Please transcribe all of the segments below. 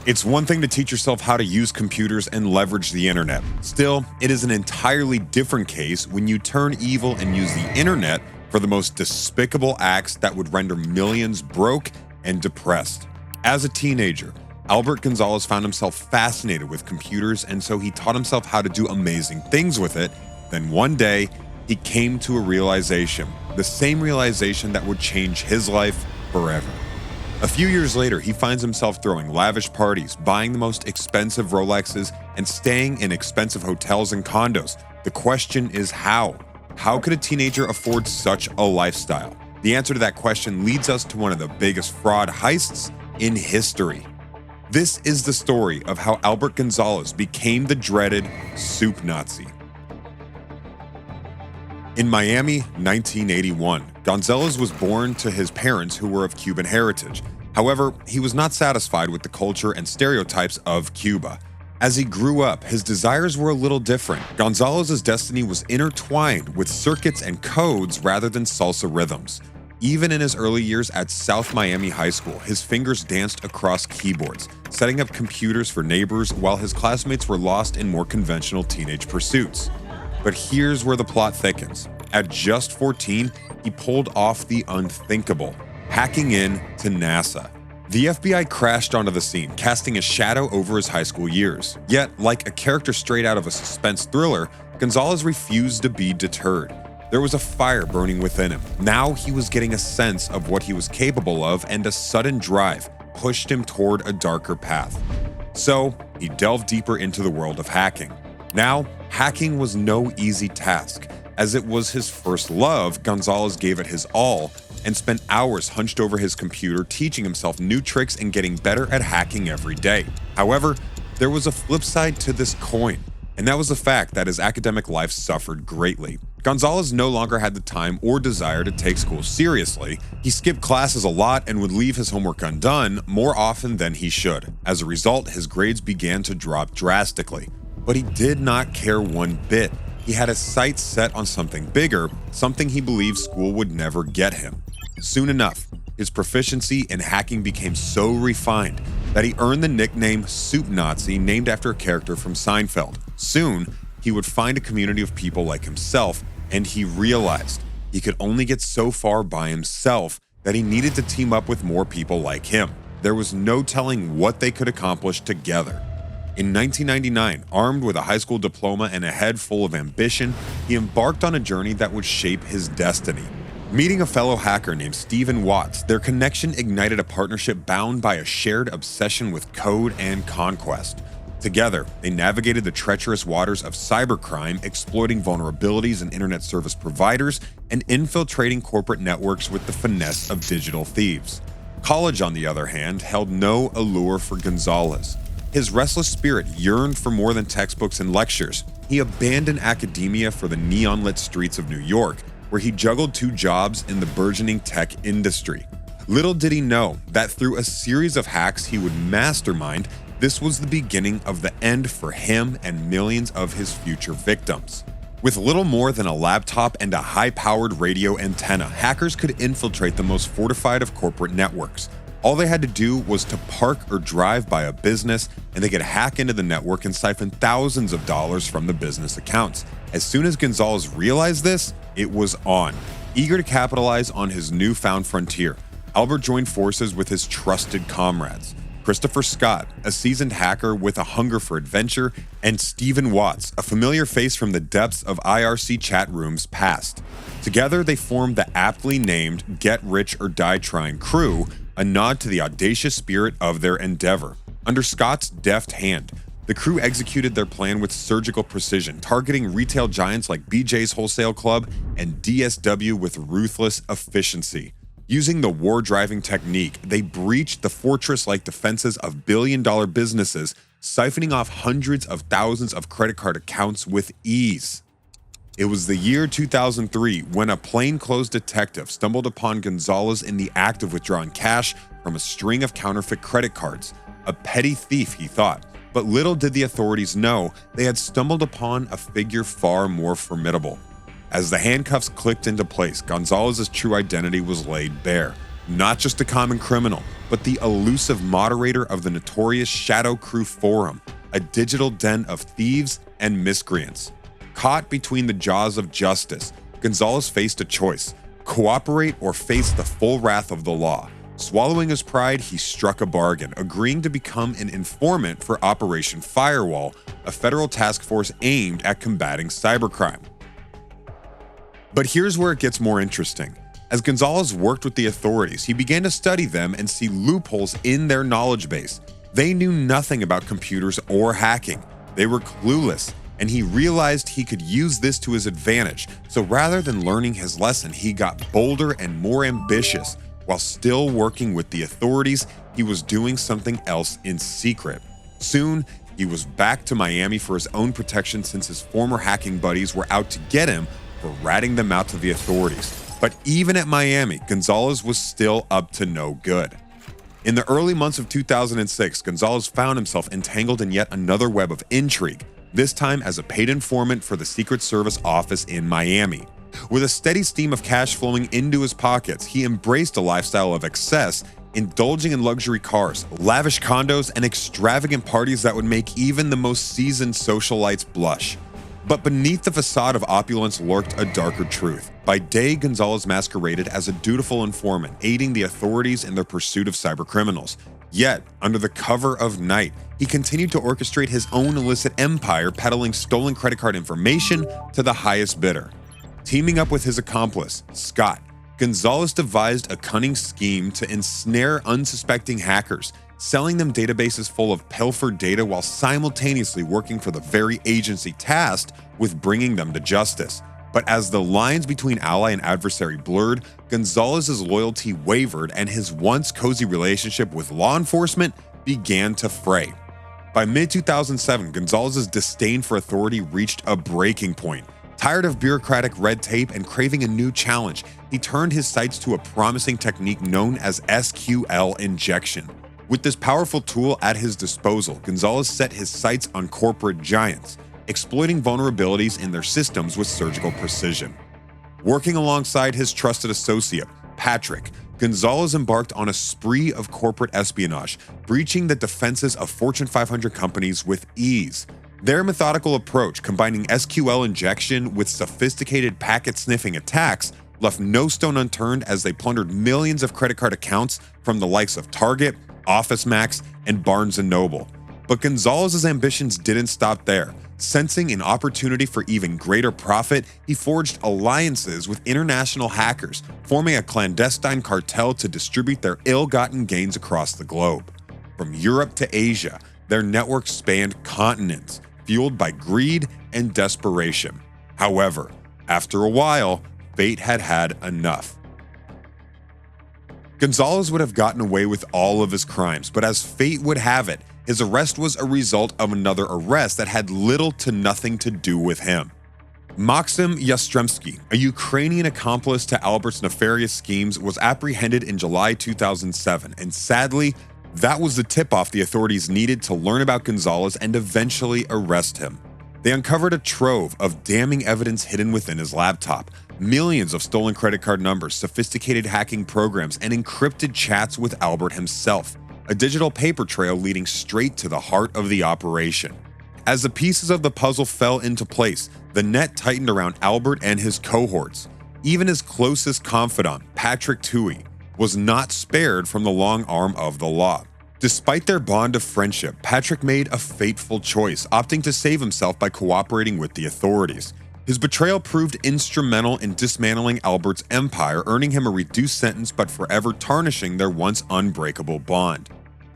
It's one thing to teach yourself how to use computers and leverage the internet. Still, it is an entirely different case when you turn evil and use the internet for the most despicable acts that would render millions broke and depressed. As a teenager, Albert Gonzales found himself fascinated with computers, and so he taught himself how to do amazing things with it. Then one day, he came to a realization, the same realization that would change his life forever. A few years later, he finds himself throwing lavish parties, buying the most expensive Rolexes, and staying in expensive hotels and condos. The question is how? How could a teenager afford such a lifestyle? The answer to that question leads us to one of the biggest fraud heists in history. This is the story of how Albert Gonzales became the dreaded soup Nazi. In Miami, 1981, Gonzales was born to his parents who were of Cuban heritage. However, he was not satisfied with the culture and stereotypes of Cuba. As he grew up, his desires were a little different. Gonzales' destiny was intertwined with circuits and codes rather than salsa rhythms. Even in his early years at South Miami High School, his fingers danced across keyboards, setting up computers for neighbors while his classmates were lost in more conventional teenage pursuits. But here's where the plot thickens. At just 14, he pulled off the unthinkable, hacking in to NASA. The FBI crashed onto the scene, casting a shadow over his high school years. Yet, like a character straight out of a suspense thriller, Gonzales refused to be deterred. There was a fire burning within him. Now he was getting a sense of what he was capable of, and a sudden drive pushed him toward a darker path. So, he delved deeper into the world of hacking. Now, hacking was no easy task. As it was his first love, Gonzales gave it his all and spent hours hunched over his computer teaching himself new tricks and getting better at hacking every day. However, there was a flip side to this coin, and that was the fact that his academic life suffered greatly. Gonzales no longer had the time or desire to take school seriously. He skipped classes a lot and would leave his homework undone more often than he should. As a result, his grades began to drop drastically. But he did not care one bit. He had his sights set on something bigger, something he believed school would never get him. Soon enough, his proficiency in hacking became so refined that he earned the nickname Soup Nazi, named after a character from Seinfeld. Soon, he would find a community of people like himself, and he realized he could only get so far by himself, that he needed to team up with more people like him. There was no telling what they could accomplish together. In 1999, armed with a high school diploma and a head full of ambition, he embarked on a journey that would shape his destiny. Meeting a fellow hacker named Stephen Watts, their connection ignited a partnership bound by a shared obsession with code and conquest. Together, they navigated the treacherous waters of cybercrime, exploiting vulnerabilities in internet service providers and infiltrating corporate networks with the finesse of digital thieves. College, on the other hand, held no allure for Gonzales. His restless spirit yearned for more than textbooks and lectures. He abandoned academia for the neon-lit streets of New York, where he juggled two jobs in the burgeoning tech industry. Little did he know that through a series of hacks he would mastermind, this was the beginning of the end for him and millions of his future victims. With little more than a laptop and a high-powered radio antenna, hackers could infiltrate the most fortified of corporate networks. All they had to do was to park or drive by a business, and they could hack into the network and siphon thousands of dollars from the business accounts. As soon as Gonzales realized this, it was on. Eager to capitalize on his newfound frontier, Albert joined forces with his trusted comrades, Christopher Scott, a seasoned hacker with a hunger for adventure, and Stephen Watts, a familiar face from the depths of IRC chat rooms past. Together, they formed the aptly named Get Rich or Die Trying crew, a nod to the audacious spirit of their endeavor. Under Scott's deft hand, the crew executed their plan with surgical precision, targeting retail giants like BJ's Wholesale Club and DSW with ruthless efficiency. Using the war-driving technique, they breached the fortress-like defenses of billion-dollar businesses, siphoning off hundreds of thousands of credit card accounts with ease. It was the year 2003 when a plainclothes detective stumbled upon Gonzales in the act of withdrawing cash from a string of counterfeit credit cards. A petty thief, he thought. But little did the authorities know they had stumbled upon a figure far more formidable. As the handcuffs clicked into place, Gonzales' true identity was laid bare. not just a common criminal, but the elusive moderator of the notorious Shadow Crew Forum, a digital den of thieves and miscreants. Caught between the jaws of justice, Gonzales faced a choice: cooperate or face the full wrath of the law. Swallowing his pride, he struck a bargain, agreeing to become an informant for Operation Firewall, a federal task force aimed at combating cybercrime. But here's where it gets more interesting. As Gonzales worked with the authorities, he began to study them and see loopholes in their knowledge base. They knew nothing about computers or hacking. They were clueless, and he realized he could use this to his advantage. So rather than learning his lesson, he got bolder and more ambitious. While still working with the authorities, he was doing something else in secret. Soon, he was back to Miami for his own protection since his former hacking buddies were out to get him for ratting them out to the authorities. But even at Miami, Gonzales was still up to no good. In the early months of 2006, Gonzales found himself entangled in yet another web of intrigue, this time as a paid informant for the Secret Service office in Miami. With a steady stream of cash flowing into his pockets, he embraced a lifestyle of excess, indulging in luxury cars, lavish condos, and extravagant parties that would make even the most seasoned socialites blush. But beneath the facade of opulence lurked a darker truth. By day, Gonzales masqueraded as a dutiful informant, aiding the authorities in their pursuit of cybercriminals. Yet, under the cover of night, he continued to orchestrate his own illicit empire, peddling stolen credit card information to the highest bidder. Teaming up with his accomplice, Scott, Gonzales devised a cunning scheme to ensnare unsuspecting hackers, selling them databases full of pilfered data while simultaneously working for the very agency tasked with bringing them to justice. But as the lines between ally and adversary blurred, Gonzales' loyalty wavered and his once cozy relationship with law enforcement began to fray. By mid-2007, Gonzales' disdain for authority reached a breaking point. Tired of bureaucratic red tape and craving a new challenge, he turned his sights to a promising technique known as SQL injection. With this powerful tool at his disposal, Gonzales set his sights on corporate giants, exploiting vulnerabilities in their systems with surgical precision. Working alongside his trusted associate, Patrick, Gonzales embarked on a spree of corporate espionage, breaching the defenses of Fortune 500 companies with ease. Their methodical approach, combining SQL injection with sophisticated packet-sniffing attacks, left no stone unturned as they plundered millions of credit card accounts from the likes of Target, Office Max, and Barnes & Noble. But Gonzales' ambitions didn't stop there. Sensing an opportunity for even greater profit, he forged alliances with international hackers, forming a clandestine cartel to distribute their ill-gotten gains across the globe. From Europe to Asia, their network spanned continents, fueled by greed and desperation. However, after a while, fate had had enough. Gonzales would have gotten away with all of his crimes, but as fate would have it, his arrest was a result of another arrest that had little to nothing to do with him. Maksim Yastremsky, a Ukrainian accomplice to Albert's nefarious schemes, was apprehended in July 2007, and sadly, that was the tip-off the authorities needed to learn about Gonzales and eventually arrest him. They uncovered a trove of damning evidence hidden within his laptop, millions of stolen credit card numbers, sophisticated hacking programs, and encrypted chats with Albert himself, a digital paper trail leading straight to the heart of the operation. As the pieces of the puzzle fell into place, the net tightened around Albert and his cohorts. Even his closest confidant, Patrick Toohey, was not spared from the long arm of the law. Despite their bond of friendship, Patrick made a fateful choice, opting to save himself by cooperating with the authorities. His betrayal proved instrumental in dismantling Albert's empire, earning him a reduced sentence but forever tarnishing their once unbreakable bond.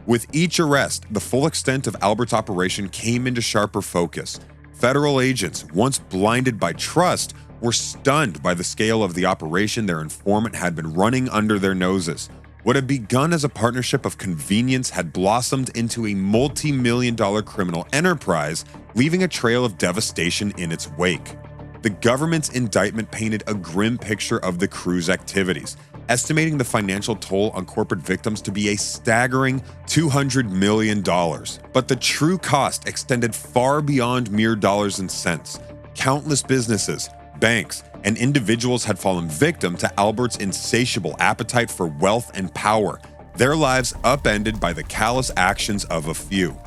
With each arrest, the full extent of Albert's operation came into sharper focus. Federal agents, once blinded by trust, were stunned by the scale of the operation their informant had been running under their noses. What had begun as a partnership of convenience had blossomed into a multi-million-dollar criminal enterprise, leaving a trail of devastation in its wake. The government's indictment painted a grim picture of the crew's activities, estimating the financial toll on corporate victims to be a staggering $200 million. But the true cost extended far beyond mere dollars and cents. Countless businesses, banks, and individuals had fallen victim to Albert's insatiable appetite for wealth and power, their lives upended by the callous actions of a few.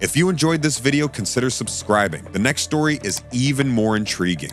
If you enjoyed this video, consider subscribing. The next story is even more intriguing.